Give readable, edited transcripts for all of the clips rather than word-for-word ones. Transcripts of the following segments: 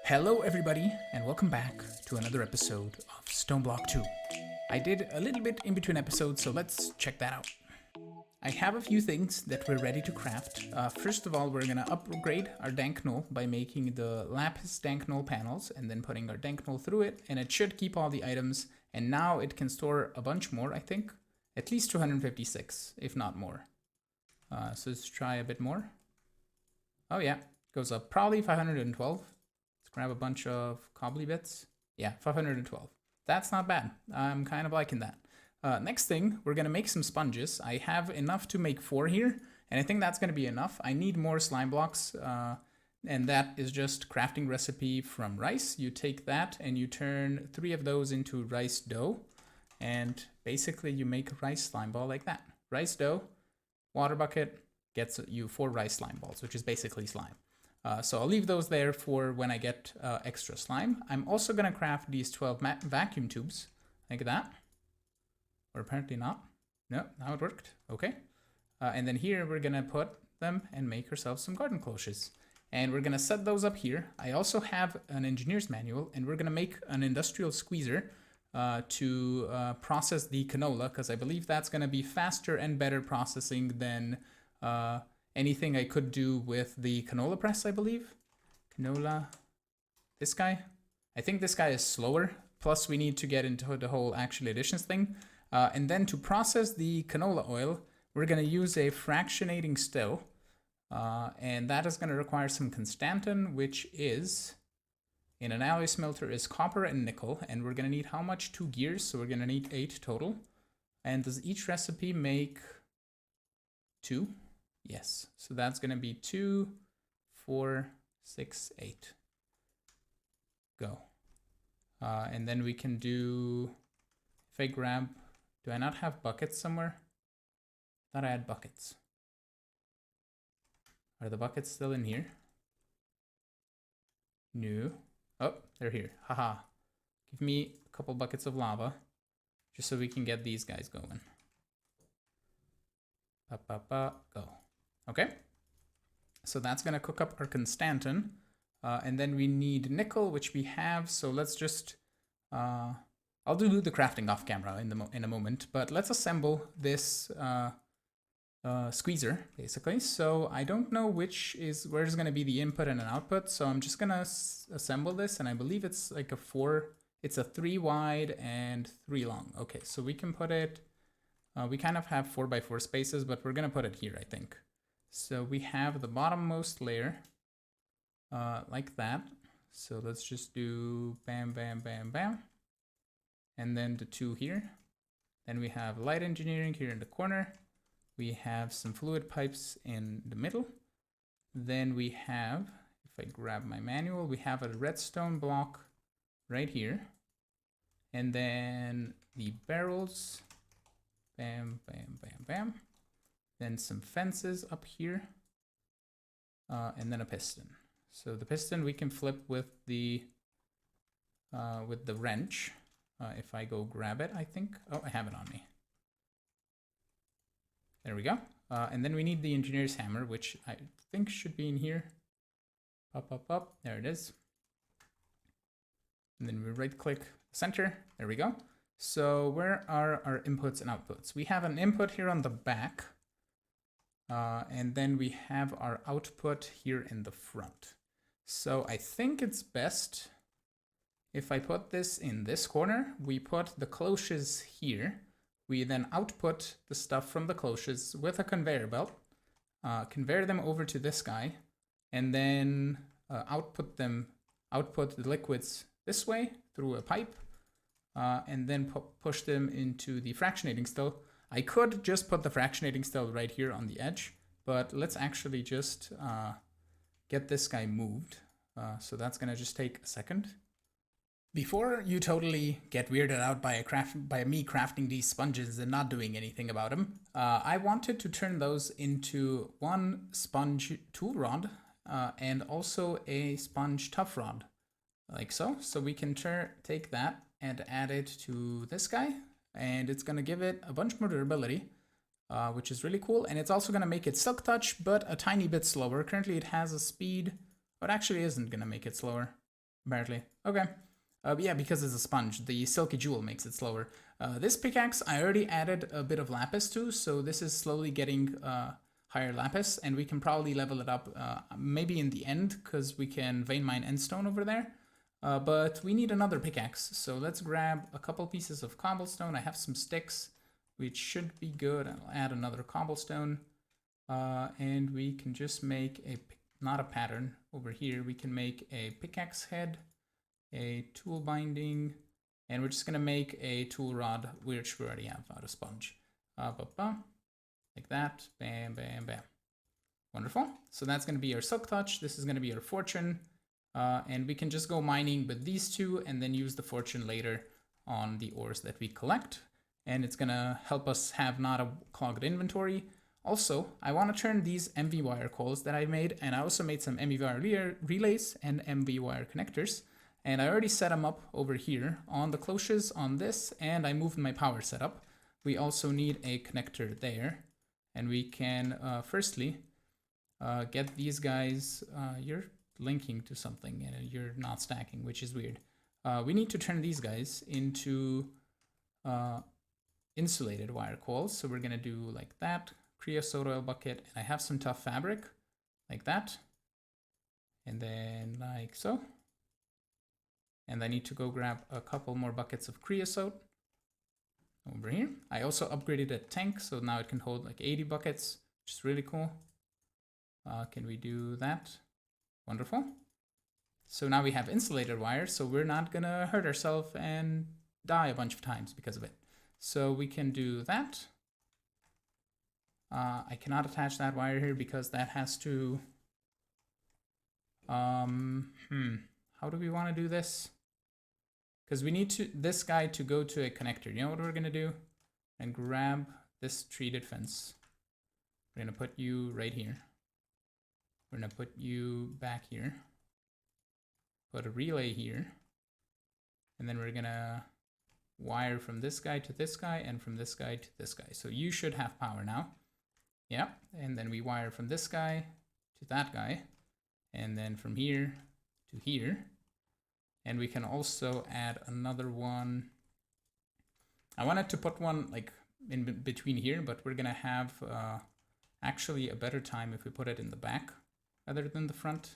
Hello everybody, and welcome back to another episode of Stoneblock 2. I did a little bit in between episodes, so let's check that out. I have a few things that we're ready to craft. First of all, we're gonna upgrade our dank null by making the lapis dank null panels and then putting our dank null through it, and it should keep all the items, and now it can store a bunch more, I think. At least 256, if not more. So let's try a bit more. Oh yeah, goes up probably 512. Grab a bunch of cobbly bits. Yeah, 512. That's not bad. I'm kind of liking that. Next thing, we're going to make some sponges. I have enough to make 4 here, and I think that's going to be enough. I need more slime blocks, and that is just crafting recipe from rice. You take that and you turn 3 of those into rice dough, and basically you make a rice slime ball like that. Rice dough, water bucket, gets you 4 rice slime balls, which is basically slime. So I'll leave those there for when I get extra slime. I'm also going to craft these 12 vacuum tubes like that. Or apparently not. No, now it worked. Okay. And then here we're going to put them and make ourselves some garden cloches. And we're going to set those up here. I also have an engineer's manual, and we're going to make an industrial squeezer to process the canola, because I believe that's going to be faster and better processing than anything I could do with the canola press, I believe. Canola, this guy. I think this guy is slower. Plus we need to get into the whole actual additions thing. And then to process the canola oil, we're going to use a fractionating still. And that is going to require some constantan, which is, in an alloy smelter, is copper and nickel. And we're going to need how much? 2 gears. So we're going to need 8 total. And does each recipe make 2? Yes, so that's going to be 2, 4, 6, 8. Go. And then we can do, if I grab, do I not have buckets somewhere? I thought I had buckets. Are the buckets still in here? No. Oh, they're here. Haha. Give me a couple buckets of lava, just so we can get these guys going. Go. Okay, so that's going to cook up our constantan, and then we need nickel, which we have, so let's just, I'll do the crafting off camera in a moment, but let's assemble this squeezer, basically. So I don't know where's going to be the input and an output, so I'm just going to assemble this, and I believe it's like it's a 3 wide and 3 long. Okay, so we can put it, we kind of have 4x4 spaces, but we're going to put it here, I think. So we have the bottommost layer like that. So let's just do bam, bam, bam, bam. And then the 2 here. Then we have light engineering here in the corner. We have some fluid pipes in the middle. Then we have, if I grab my manual, we have a redstone block right here. And then the barrels, bam, bam, bam, bam. Then some fences up here, and then a piston. So the piston we can flip with the wrench. If I go grab it, I think. Oh, I have it on me. There we go. And then we need the engineer's hammer, which I think should be in here. Up, up, up. There it is. And then we right-click center. There we go. So where are our inputs and outputs? We have an input here on the back. And then we have our output here in the front. So I think it's best if I put this in this corner. We put the cloches here. We then output the stuff from the cloches with a conveyor belt, conveyor them over to this guy, and then output the liquids this way through a pipe, and then push them into the fractionating still. I could just put the fractionating still right here on the edge, but let's actually just get this guy moved. So that's gonna just take a second. Before you totally get weirded out by me crafting these sponges and not doing anything about them, I wanted to turn those into one sponge tool rod and also a sponge tough rod, like so. So we can take that and add it to this guy. And it's going to give it a bunch more durability, which is really cool. And it's also going to make it silk touch, but a tiny bit slower. Currently it has a speed, but actually isn't going to make it slower. apparently. Okay. Yeah, because it's a sponge. The silky jewel makes it slower. This pickaxe I already added a bit of lapis to, so this is slowly getting higher lapis, and we can probably level it up maybe in the end, because we can vein mine endstone over there. But we need another pickaxe, so let's grab a couple pieces of cobblestone. I have some sticks, which should be good. I'll add another cobblestone, and we can just make not a pattern over here. We can make a pickaxe head, a tool binding, and we're just gonna make a tool rod, which we already have out of sponge. Like that, bam, bam, bam. Wonderful. So that's gonna be our silk touch. This is gonna be our fortune, and we can just go mining with these two and then use the fortune later on the ores that we collect. And it's gonna help us have not a clogged inventory. Also, I want to turn these MV wire coils that I made, and I also made some MV wire relays and MV wire connectors. And I already set them up over here on the cloches on this, and I moved my power setup. We also need a connector there, and we can firstly get these guys. You're linking to something and you're not stacking, which is weird. We need to turn these guys into insulated wire coils. So we're gonna do like that, creosote oil bucket, and I have some tough fabric like that, and then like so. And I need to go grab a couple more buckets of creosote over here. I also upgraded a tank, so now it can hold like 80 buckets, which is really cool. Can we do that? Wonderful. So now we have insulated wire, so we're not gonna hurt ourselves and die a bunch of times because of it. So we can do that. I cannot attach that wire here because that has to... how do we want to do this? Because we need this guy to go to a connector. You know what we're going to do? And grab this treated fence. We're going to put you right here. We're going to put you back here. Put a relay here. And then we're going to wire from this guy to this guy and from this guy to this guy. So you should have power now. Yeah. And then we wire from this guy to that guy. And then from here to here. And we can also add another one. I wanted to put one like in between here, but we're gonna have actually a better time if we put it in the back rather than the front.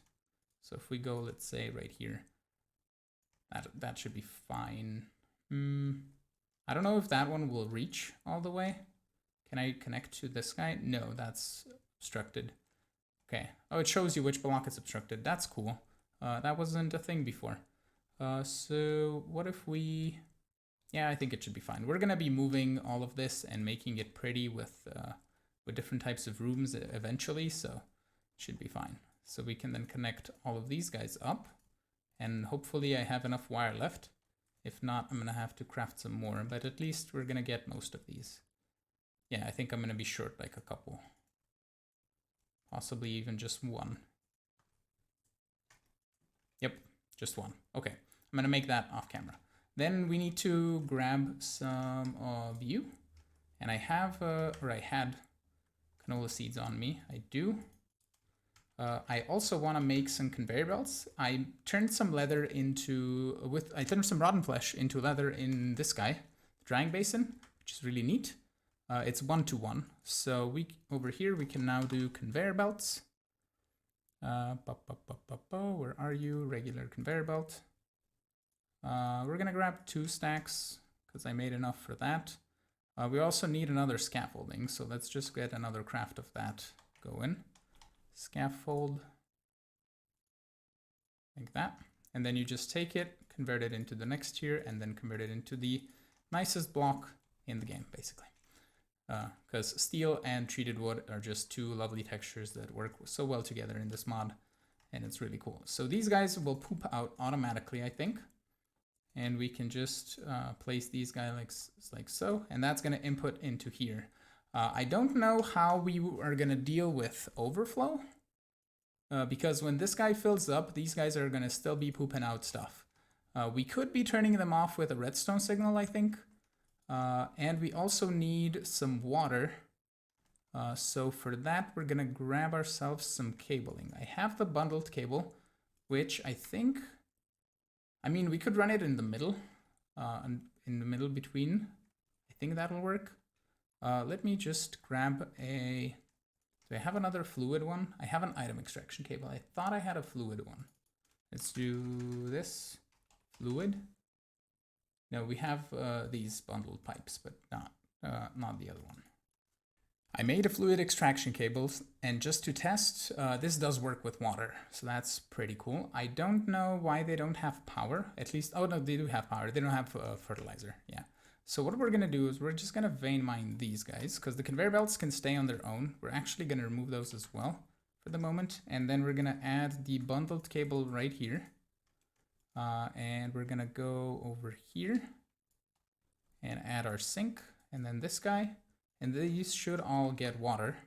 So if we go, let's say right here, that should be fine. I don't know if that one will reach all the way. Can I connect to this guy? No, that's obstructed. Okay. Oh, it shows you which block is obstructed. That's cool. That wasn't a thing before. So what if we... Yeah, I think it should be fine. We're going to be moving all of this and making it pretty with different types of rooms eventually, so it should be fine. So we can then connect all of these guys up, and hopefully I have enough wire left. If not, I'm going to have to craft some more, but at least we're going to get most of these. Yeah, I think I'm going to be short like a couple. Possibly even just one. Yep, just one. Okay, I'm gonna make that off camera. Then we need to grab some of you. And I have, or I had canola seeds on me. I do. I also want to make some conveyor belts. I turned some leather into, I turned some rotten flesh into leather in this guy, the drying basin, which is really neat. It's 1-to-1. So over here we can now do conveyor belts. Where are you? Regular conveyor belt. We're gonna grab 2 stacks because I made enough for that. We also need another scaffolding, so let's just get another craft of that going. Scaffold, like that. And then you just take it, convert it into the next tier, and then convert it into the nicest block in the game, basically. Because steel and treated wood are just 2 lovely textures that work so well together in this mod, and it's really cool. So these guys will poop out automatically, I think, and we can just place these guys like so, and that's going to input into here. I don't know how we are going to deal with overflow, because when this guy fills up, these guys are going to still be pooping out stuff. We could be turning them off with a redstone signal, I think. And we also need some water. So for that, we're gonna grab ourselves some cabling. I have the bundled cable, which I think I mean, we could run it in the middle, between. I think that'll work. Let me just grab a, do I have another fluid one? I have an item extraction cable. I thought I had a fluid one. Let's do this, fluid. No, we have these bundled pipes, but not the other one. I made a fluid extraction cables, and just to test, this does work with water, so that's pretty cool. I don't know why they don't have power, at least, oh no, they do have power, they don't have fertilizer, yeah. So what we're gonna do is we're just gonna vein mine these guys, because the conveyor belts can stay on their own. We're actually gonna remove those as well for the moment, and then we're gonna add the bundled cable right here. And we're gonna go over here and add our sink, and then this guy. And these should all get water.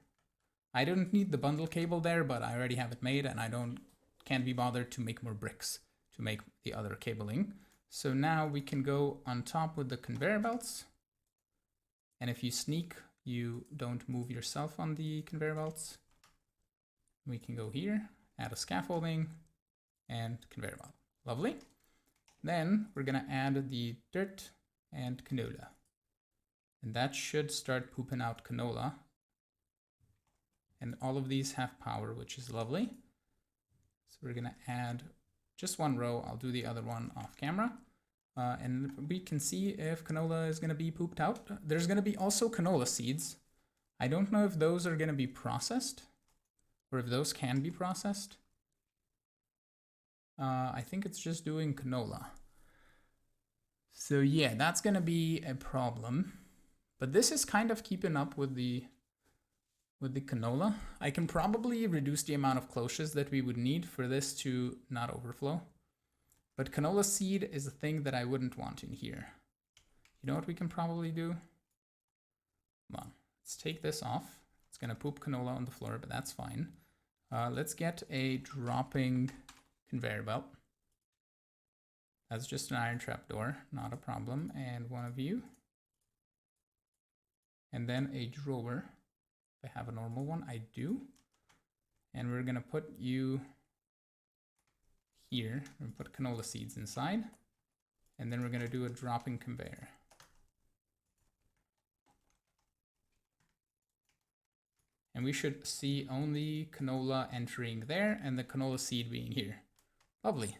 I don't need the bundle cable there, but I already have it made, and I can't be bothered to make more bricks to make the other cabling. So now we can go on top with the conveyor belts. And if you sneak, you don't move yourself on the conveyor belts. We can go here, add a scaffolding, and conveyor belt. Lovely. Then we're gonna add the dirt and canola. And that should start pooping out canola. And all of these have power, which is lovely. So we're gonna add just one row. I'll do the other one off camera. And we can see if canola is gonna be pooped out. There's gonna be also canola seeds. I don't know if those are gonna be processed or if those can be processed. I think it's just doing canola. So yeah, that's gonna be a problem. But this is kind of keeping up with the canola. I can probably reduce the amount of cloches that we would need for this to not overflow. But canola seed is a thing that I wouldn't want in here. You know what we can probably do? Come on, let's take this off. It's gonna poop canola on the floor, but that's fine. Let's get a dropping conveyor belt. That's just an iron trap door, not a problem. And one of you. And then a drawer. If I have a normal one, I do. And we're gonna put you here and put canola seeds inside. And then we're gonna do a dropping conveyor. And we should see only canola entering there and the canola seed being here. Lovely.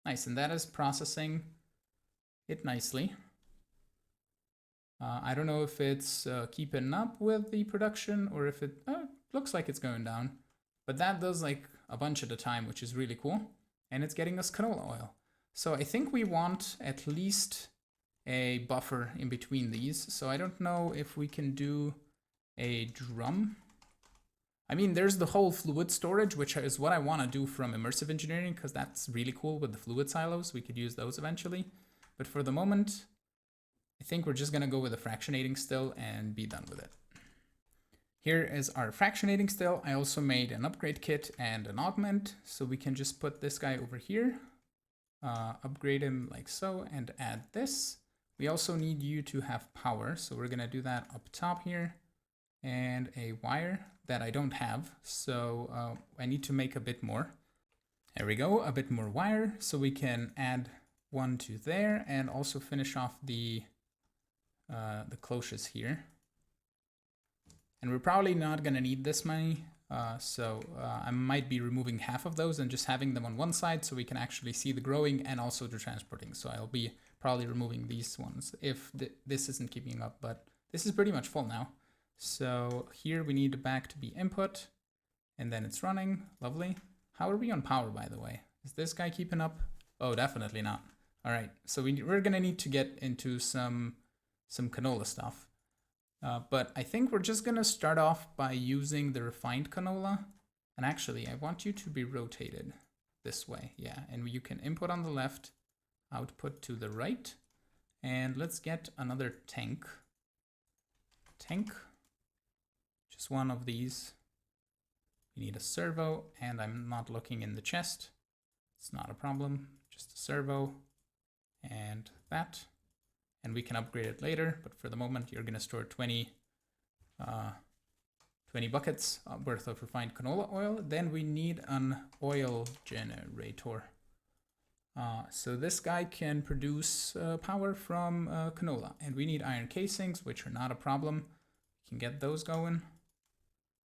Nice, and that is processing it nicely. I don't know if it's keeping up with the production or if it looks like it's going down. But that does like a bunch at a time, which is really cool. And it's getting us canola oil. So I think we want at least a buffer in between these. So I don't know if we can do a drum. I mean, there's the whole fluid storage, which is what I want to do from immersive engineering, because that's really cool with the fluid silos. We could use those eventually. But for the moment, I think we're just going to go with a fractionating still and be done with it. Here is our fractionating still. I also made an upgrade kit and an augment, so we can just put this guy over here, upgrade him like so, and add this. We also need you to have power, so we're going to do that up top here, and a wire that I don't have, so I need to make a bit more. There we go, a bit more wire, so we can add one to there and also finish off the cloches here. And we're probably not going to need this many, so I might be removing half of those and just having them on one side so we can actually see the growing and also the transporting. So I'll be probably removing these ones if this isn't keeping up, but this is pretty much full now. So here we need the back to be input, and then it's running. Lovely. How are we on power, by the way? Is this guy keeping up? Oh, definitely not. All right, so we're going to need to get into some canola stuff. But I think we're just going to start off by using the refined canola. And actually, I want you to be rotated this way. Yeah, and you can input on the left, output to the right. And let's get another tank. Just one of these. We need a servo, and I'm not looking in the chest. It's not a problem, just a servo and that. And we can upgrade it later, but for the moment, you're gonna store 20 buckets worth of refined canola oil. Then we need an oil generator. So this guy can produce power from canola, and we need iron casings, which are not a problem. We can get those going.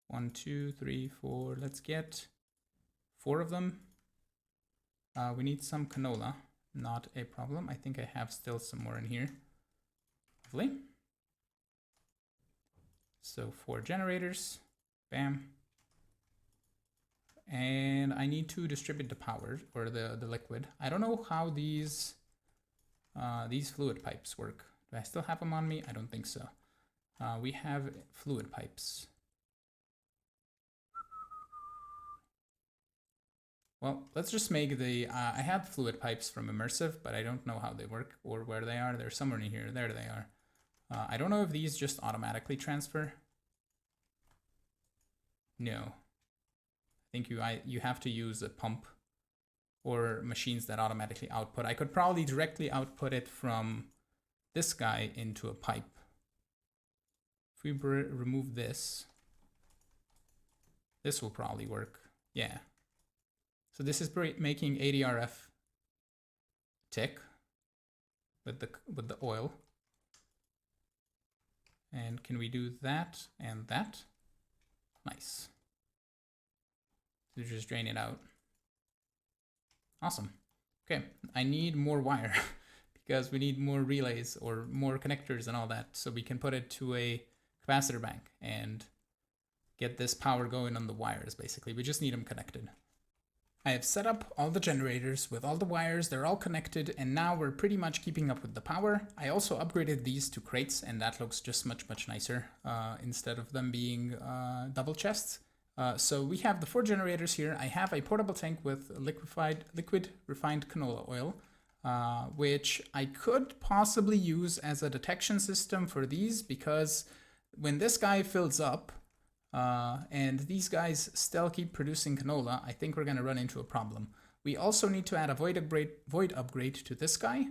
1, 2, 3, 4. Let's get 4 of them. We need some canola, not a problem. I think I have still some more in here. Lovely. So 4 generators, bam. And I need to distribute the power, or the liquid. I don't know how these fluid pipes work. Do I still have them on me? I don't think so. We have fluid pipes. Well, let's just make the, I have fluid pipes from Immersive, but I don't know how they work or where they are. They're somewhere in here. There they are. I don't know if these just automatically transfer. No. I think you have to use a pump or machines that automatically output. I could probably directly output it from this guy into a pipe. If we remove this, this will probably work. Yeah. So this is making 80 RF tick with the oil. And can we do that and that? Nice. So just drain it out. Awesome. Okay, I need more wire because we need more relays or more connectors and all that, so we can put it to a capacitor bank and get this power going on the wires, basically. We just need them connected. I have set up all the generators with all the wires, they're all connected, and now we're pretty much keeping up with the power. I also upgraded these to crates, and that looks just much nicer instead of them being double chests. So we have the 4 generators here. I have a portable tank with liquid refined canola oil, which I could possibly use as a detection system for these, because when this guy fills up, and these guys still keep producing canola, I think we're going to run into a problem. We also need to add a void upgrade to this guy.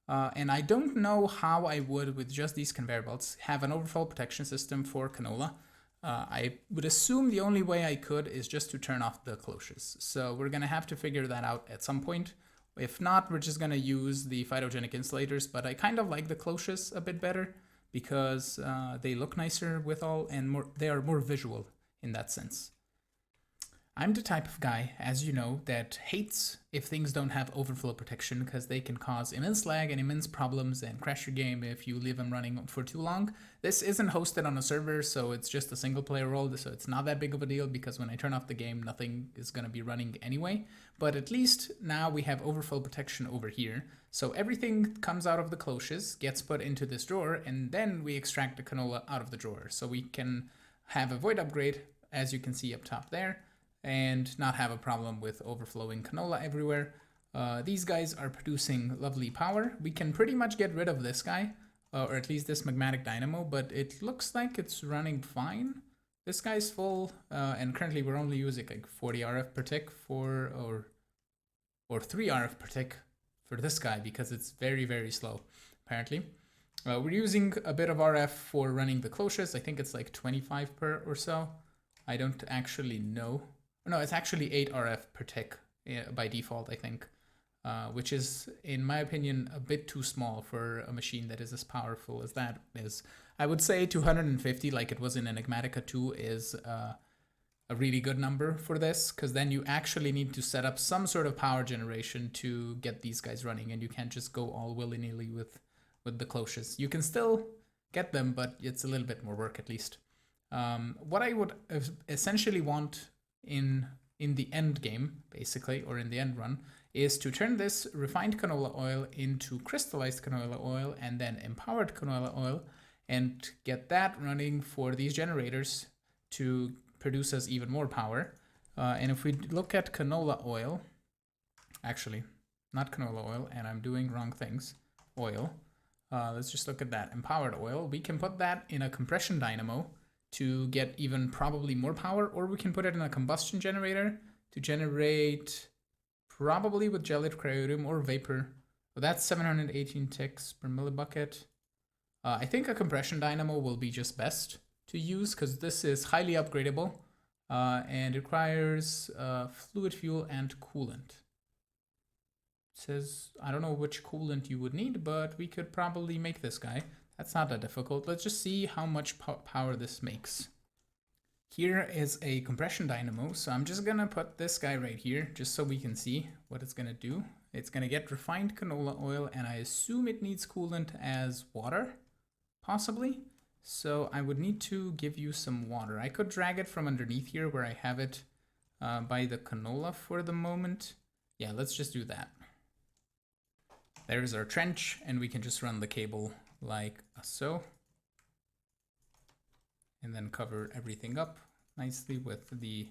And I don't know how I would, with just these conveyor belts, have an overflow protection system for canola. I would assume the only way I could is just to turn off the cloches. So we're going to have to figure that out at some point. If not, we're just going to use the phytogenic insulators, but I kind of like the cloches a bit better because they look nicer with all, and they are more visual in that sense. I'm the type of guy, as you know, that hates if things don't have overflow protection because they can cause immense lag and immense problems and crash your game if you leave them running for too long. This isn't hosted on a server, so it's just a single player role, so it's not that big of a deal because when I turn off the game, nothing is going to be running anyway. But at least now we have overflow protection over here. So everything comes out of the cloches, gets put into this drawer, and then we extract the canola out of the drawer. So we can have a void upgrade, as you can see up top there, and not have a problem with overflowing canola everywhere. These guys are producing lovely power. We can pretty much get rid of this guy, or at least this magmatic dynamo, but it looks like it's running fine. This guy's full, and currently we're only using like 40 RF per tick for, or 3 RF per tick for this guy because it's very slow, apparently. We're using a bit of RF for running the cloches. I think it's like 25 per or so. I don't actually know. No, it's actually 8 RF per tick by default, I think, which is, in my opinion, a bit too small for a machine that is as powerful as that is. I would say 250, like it was in Enigmatica 2, is a really good number for this, because then you actually need to set up some sort of power generation to get these guys running, and you can't just go all willy-nilly with the cloches. You can still get them, but it's a little bit more work at least. What I would essentially want in the end game, basically, or in the end run, is to turn this refined canola oil into crystallized canola oil and then empowered canola oil, and get that running for these generators to produce us even more power. And if we look at canola oil, actually, not canola oil, and I'm doing wrong things, oil, let's just look at that, empowered oil. We can put that in a compression dynamo to get even probably more power, or we can put it in a combustion generator to generate probably with gelid cryodium or vapor. So that's 718 ticks per millibucket. I think a compression dynamo will be just best to use because this is highly upgradable and it requires fluid fuel and coolant. says, I don't know which coolant you would need, but we could probably make this guy. That's not that difficult. Let's just see how much power this makes. Here is a compression dynamo, so I'm just gonna put this guy right here, just so we can see what it's gonna do. It's gonna get refined canola oil, and I assume it needs coolant as water, possibly. So I would need to give you some water. I could drag it from underneath here where I have it by the canola for the moment. Yeah, let's just do that. There's our trench, and we can just run the cable like so. And then cover everything up nicely with the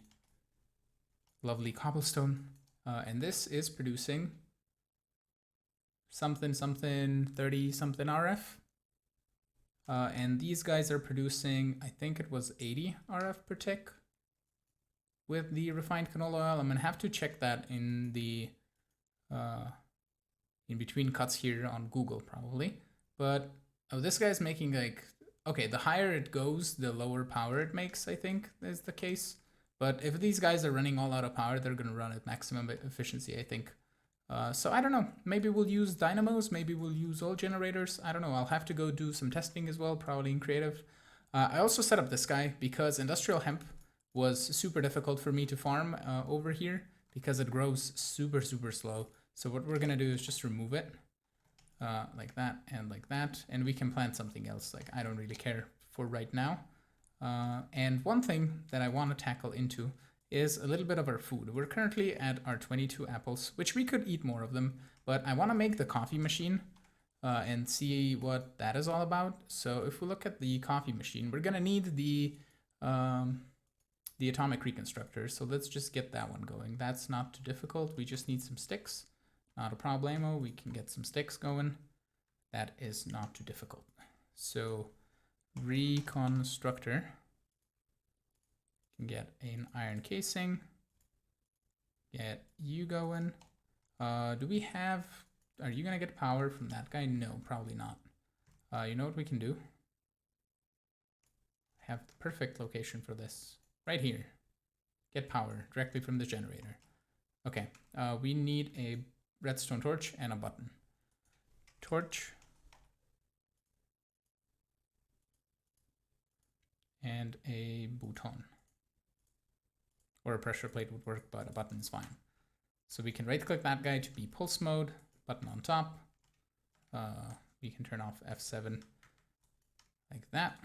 lovely cobblestone. And this is producing something 30 something RF. And these guys are producing, I think it was 80 RF per tick with the refined canola oil. I'm gonna have to check that in the in between cuts here on Google probably. But oh, this guy's making like, okay, the higher it goes, the lower power it makes, I think is the case. But if these guys are running all out of power, they're gonna run at maximum efficiency, I think. So I don't know, maybe we'll use dynamos, maybe we'll use oil generators. I don't know, I'll have to go do some testing as well, probably in creative. I also set up this guy because industrial hemp was super difficult for me to farm over here because it grows super slow. So what we're gonna do is just remove it like that, and we can plant something else. Like, I don't really care for right now. And one thing that I want to tackle into is a little bit of our food. We're currently at our 22 apples, which we could eat more of them, but I want to make the coffee machine and see what that is all about. So if we look at the coffee machine, we're gonna need the atomic reconstructor. So let's just get that one going. That's not too difficult. We just need some sticks. Not a problemo. We can get some sticks going. That is not too difficult. So reconstructor can get an iron casing. Get you going. Do we have, are you gonna get power from that guy? No, probably not. You know what we can do? I have the perfect location for this. Right here. Get power directly from the generator. Okay, we need a redstone torch and a button. Torch. And a button. Or a pressure plate would work, but a button is fine. So we can right click that guy to be pulse mode, button on top. We can turn off F7 like that.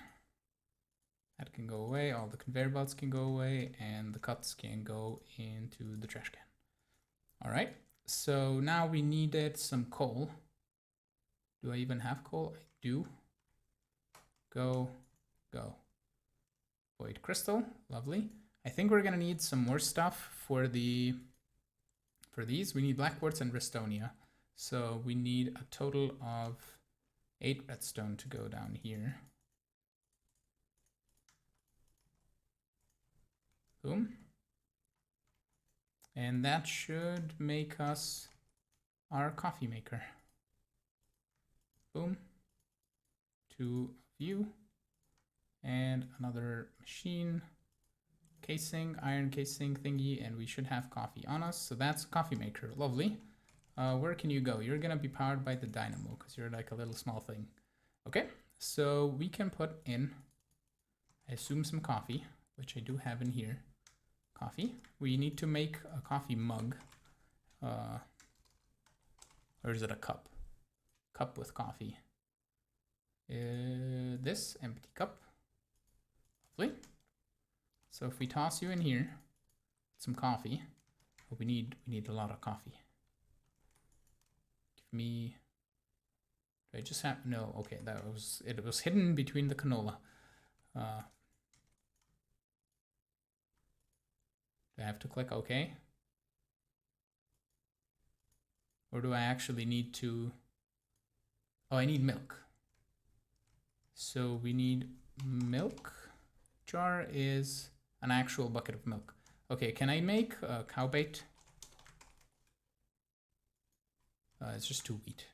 That can go away, all the conveyor belts can go away, and the cuts can go into the trash can. All right, so now we needed some coal. Do I even have coal? I do. Go. Void crystal, lovely. I think we're gonna need some more stuff for these. We need black quartz and restonia. So we need a total of 8 redstone to go down here. Boom. And that should make us our coffee maker. Boom. To view. And another machine. Casing, iron casing thingy, and we should have coffee on us. So that's a coffee maker. Lovely. Where can you go? You're gonna be powered by the dynamo because you're like a little small thing. Okay, so we can put in, I assume, some coffee, which I do have in here. Coffee. We need to make a coffee mug. Or is it a cup? Cup with coffee. This empty cup. Lovely. So if we toss you in here, some coffee. Oh, we need a lot of coffee. Give me. Do I just have no? Okay, it was hidden between the canola. Do I have to click OK? Or do I actually need to? Oh, I need milk. So we need milk. Jar is an actual bucket of milk. Okay, can I make cow bait? It's just 2 wheat.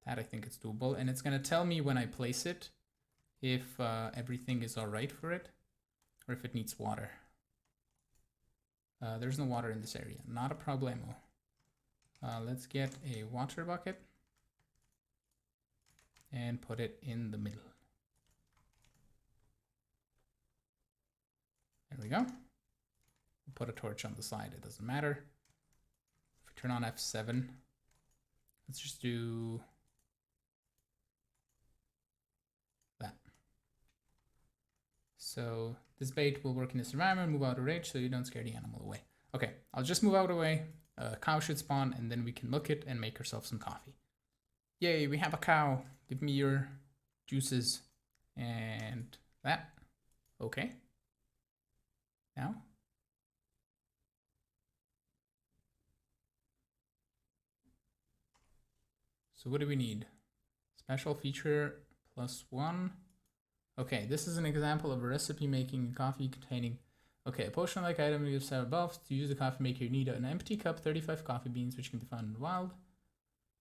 That I think it's doable, and it's gonna tell me when I place it if everything is all right for it, or if it needs water. There's no water in this area. Not a problemo. Let's get a water bucket and put it in the middle. There we go. We'll put a torch on the side, it doesn't matter. If we turn on F7, let's just do that. So this bait will work in this environment, move out of range so you don't scare the animal away. Okay, I'll just move out of the way. A cow should spawn and then we can milk it and make ourselves some coffee. Yay, we have a cow. Give me your juices and that. Okay. Now. So what do we need? Special feature +1. Okay, this is an example of a recipe making coffee containing, okay, a potion-like item you said above. To use the coffee maker, you need an empty cup, 35 coffee beans, which can be found in the wild,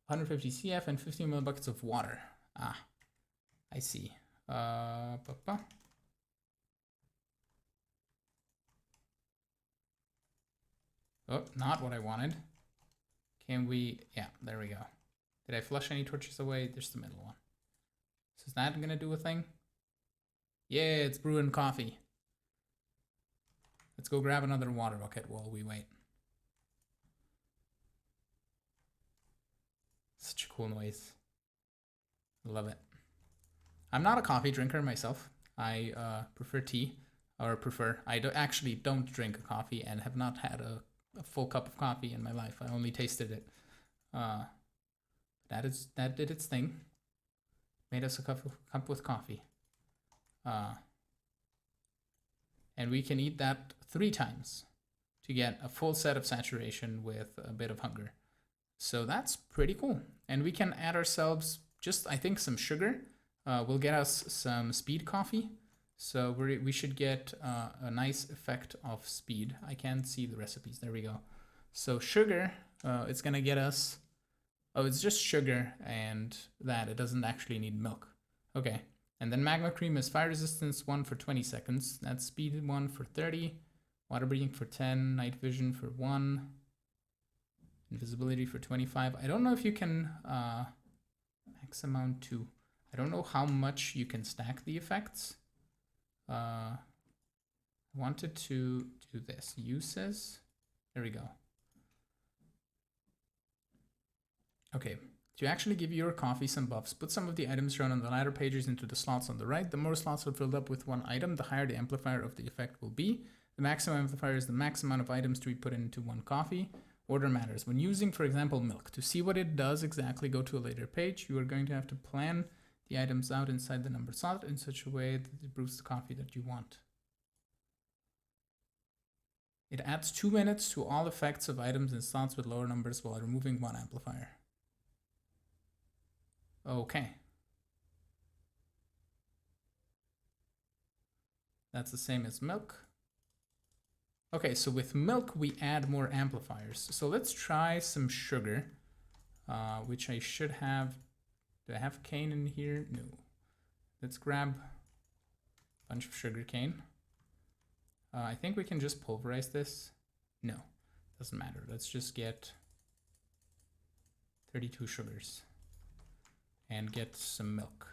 150 CF, and 15 ml buckets of water. Ah, I see. Oh, not what I wanted. Can we, yeah, there we go. Did I flush any torches away? There's the middle one. So is that gonna do a thing? Yeah, it's brewing coffee. Let's go grab another water bucket while we wait. Such a cool noise. Love it. I'm not a coffee drinker myself. I prefer tea, or I actually don't drink coffee and have not had a full cup of coffee in my life. I only tasted it. That did its thing. Made us a cup with coffee. And we can eat that 3 times to get a full set of saturation with a bit of hunger. So that's pretty cool. And we can add ourselves just, I think, some sugar. Will get us some speed coffee. So we should get a nice effect of speed. I can't see the recipes. There we go. So sugar, it's going to get us, oh, it's just sugar and that. It doesn't actually need milk. Okay. And then magma cream is fire resistance 1 for 20 seconds. That's speed 1 for 30. Water breathing for 10. Night vision for 1. Invisibility for 25. I don't know if you can max amount 2. I don't know how much you can stack the effects. I wanted to do this. Uses. There we go. Okay. To actually give your coffee some buffs, put some of the items shown on the ladder pages into the slots on the right. The more slots are filled up with one item, the higher the amplifier of the effect will be. The maximum amplifier is the max amount of items to be put into one coffee. Order matters. When using, for example, milk, to see what it does exactly, go to a later page. You are going to have to plan the items out inside the numbered slot in such a way that it brews the coffee that you want. It adds 2 minutes to all effects of items in slots with lower numbers while removing one amplifier. Okay. That's the same as milk. Okay, so with milk, we add more amplifiers. So let's try some sugar, which I should have. Do I have cane in here? No. Let's grab a bunch of sugar cane. I think we can just pulverize this. No, doesn't matter. Let's just get 32 sugars and get some milk.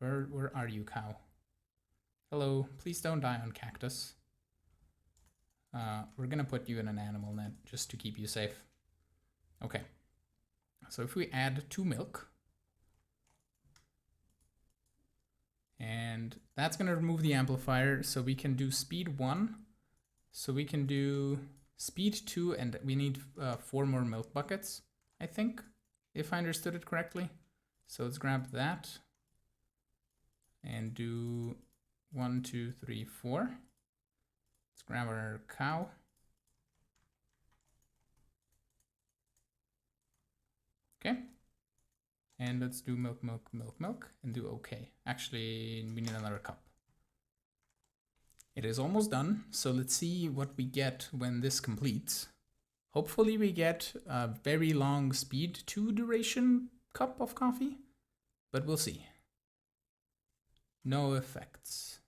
Where are you, cow? Hello, please don't die on cactus. We're gonna put you in an animal net just to keep you safe. Okay, so if we add 2 milk, and that's gonna remove the amplifier, so we can do speed 1, so we can do speed 2, and we need 4 more milk buckets, I think, if I understood it correctly. So let's grab that and do 1, 2, 3, 4. Let's grab our cow. Okay. And let's do milk, milk, milk, milk, and do okay. Actually, we need another cup. It is almost done. So let's see what we get when this completes. Hopefully we get a very long speed 2 duration cup of coffee, but we'll see. No effects.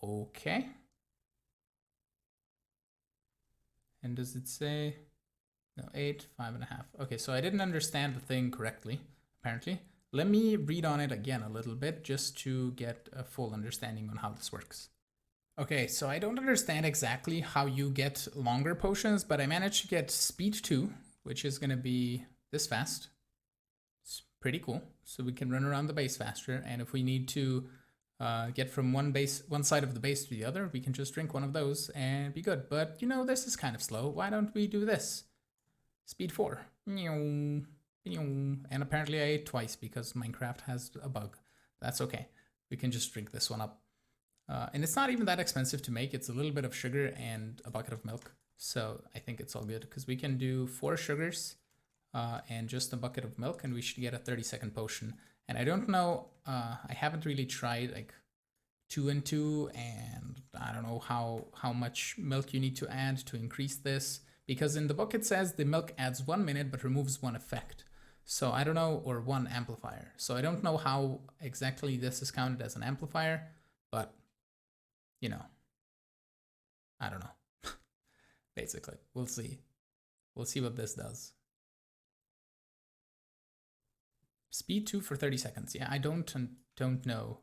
Okay. And does it say No, 8, 5.5. Okay, so I didn't understand the thing correctly, apparently. Let me read on it again a little bit just to get a full understanding on how this works. Okay, so I don't understand exactly how you get longer potions, but I managed to get speed 2, which is going to be this fast. It's pretty cool. So we can run around the base faster, and if we need to get from one side of the base to the other, we can just drink one of those and be good. But you know, this is kind of slow. Why don't we do this? Speed 4. And apparently I ate twice because Minecraft has a bug. That's okay. We can just drink this one up. And it's not even that expensive to make. It's a little bit of sugar and a bucket of milk. So I think it's all good because we can do 4 sugars and just a bucket of milk, and we should get a 30-second potion. And I don't know, I haven't really tried like 2 and 2, and I don't know how much milk you need to add to increase this, because in the book it says the milk adds 1 minute but removes 1 effect. So I don't know, or 1 amplifier. So I don't know how exactly this is counted as an amplifier, but you know, I don't know. Basically, we'll see. We'll see what this does. Speed 2 for 30 seconds. Yeah, I don't know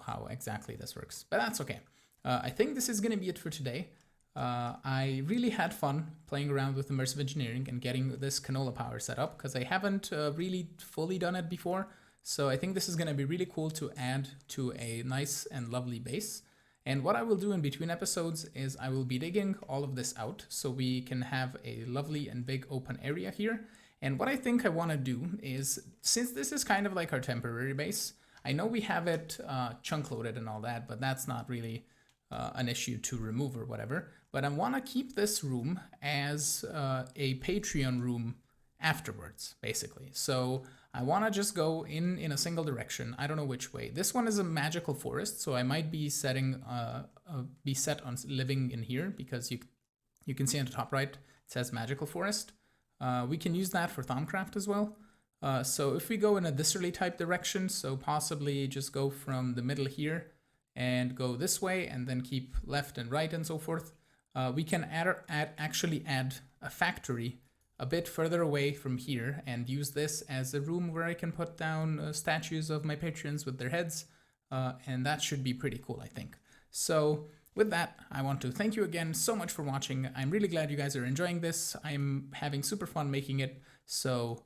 how exactly this works, but that's okay. I think this is going to be it for today. I really had fun playing around with immersive engineering and getting this canola power set up, because I haven't really fully done it before. So I think this is going to be really cool to add to a nice and lovely base. And what I will do in between episodes is I will be digging all of this out so we can have a lovely and big open area here. And what I think I want to do is, since this is kind of like our temporary base, I know we have it chunk loaded and all that, but that's not really an issue to remove or whatever. But I want to keep this room as a Patreon room afterwards, basically. So I want to just go in a single direction. I don't know which way. This one is a magical forest, so I might be set on living in here, because you can see on the top right it says magical forest. We can use that for Thaumcraft as well. So if we go in a Disserly type direction, so possibly just go from the middle here and go this way and then keep left and right and so forth, we can actually add a factory a bit further away from here and use this as a room where I can put down statues of my patrons with their heads, and that should be pretty cool, I think. So with that, I want to thank you again so much for watching. I'm really glad you guys are enjoying this. I'm having super fun making it, so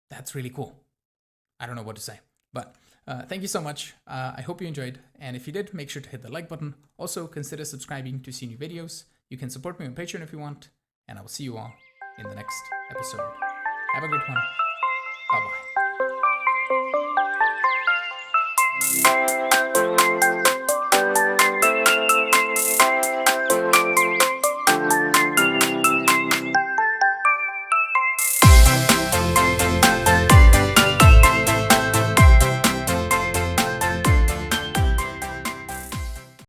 that's really cool. I don't know what to say, but thank you so much. I hope you enjoyed, and if you did, make sure to hit the like button. Also, consider subscribing to see new videos. You can support me on Patreon if you want, and I will see you all in the next episode. Have a good one. Bye-bye.